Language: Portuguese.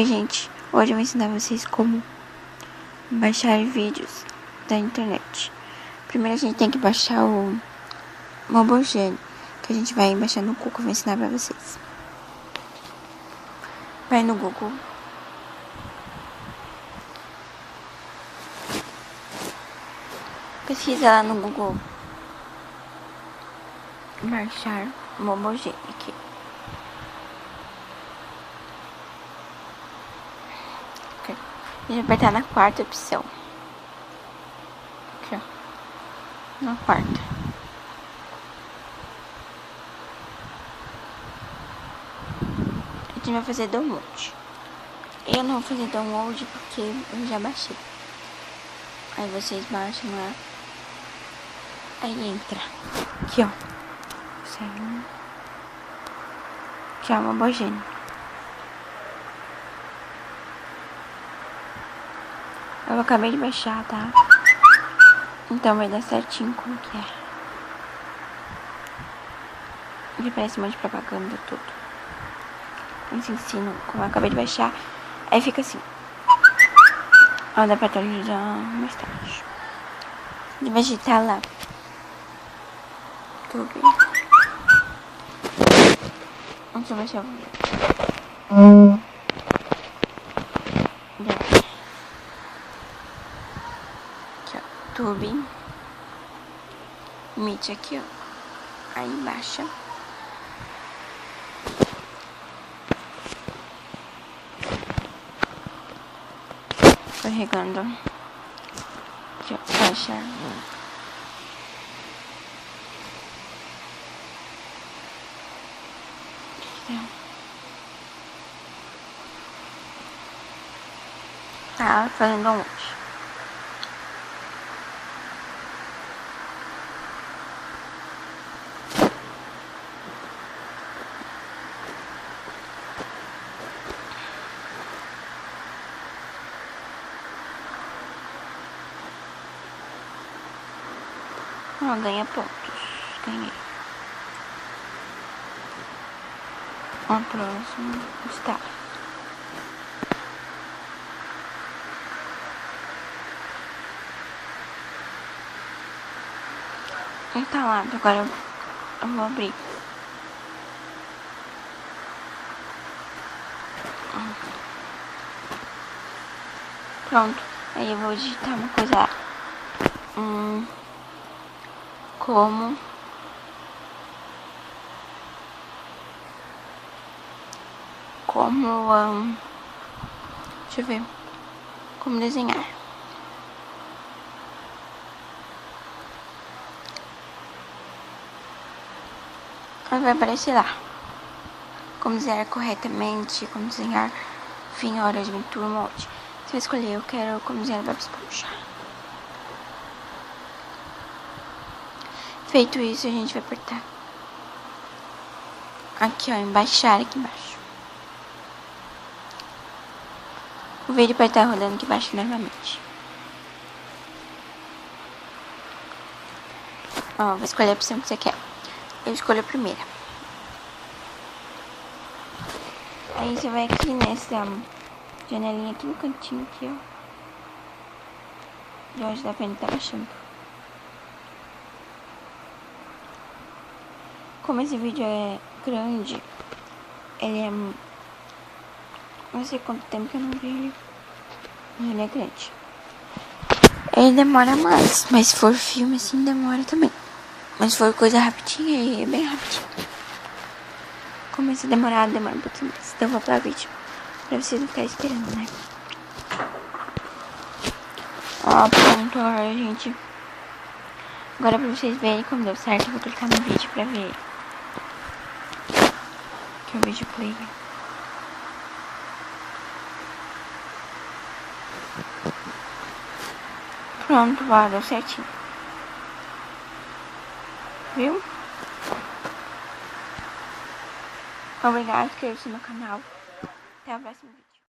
Oi, gente. Hoje eu vou ensinar vocês como baixar vídeos da internet. Primeiro a gente tem que baixar o Mobogene, que a gente vai baixar no Google. Eu vou ensinar pra vocês. Vai no Google. Pesquisa lá no Google. Baixar Mobogene aqui. A gente vai apertar na quarta opção. Aqui, ó. Na quarta. A gente vai fazer download. Eu não vou fazer download porque eu já baixei. Aí vocês baixam lá. Aí entra. Aqui, ó. Aqui, ó, Mobogene. Eu acabei de baixar, tá? Então vai dar certinho como que é. Ele parece um monte de propaganda, tudo. Eles ensinam como eu acabei de baixar. Aí fica assim. Ó, dá pra atualizar mais tarde. Ele vai digitar lá. YouTube. Deixa eu baixar o vídeo. YouTube, Meet aqui, ó. Aí baixa. Carregando. Aqui, ó. Baixar. Tá fazendo download. Ó, ganha pontos. Ganhei. Ó, próximo está. Instalado. Agora eu vou abrir. Pronto. Aí eu vou digitar uma coisa lá. Deixa eu ver. Como desenhar. Aí vai aparecer lá. Como desenhar corretamente, como desenhar fim, hora de aventura, molde. Você vai escolher, eu quero como desenhar Bob Esponja. Feito isso, a gente vai apertar aqui, ó, em baixar aqui embaixo. O vídeo pode estar rodando aqui embaixo normalmente. Ó, vou escolher a opção que você quer. Eu escolho a primeira. Aí você vai aqui nessa janelinha aqui no cantinho aqui, ó. De onde dá pra ele tá baixando. Como esse vídeo é grande, ele é... não sei quanto tempo que eu não vi ele. Mas ele é grande. Ele demora mais, mas se for filme assim, demora também. Mas se for coisa rapidinha, aí é bem rapidinho. Como esse demorado, demora um pouquinho mais. Então eu vou pra vídeo, pra vocês não ficarem esperando, né? Ó, pronto, agora, gente. Agora pra vocês verem como deu certo, eu vou clicar no vídeo pra ver. Que é o vídeo player. Pronto, ó, deu certinho. Viu? Obrigada por inscrever-se no canal. Até o próximo vídeo.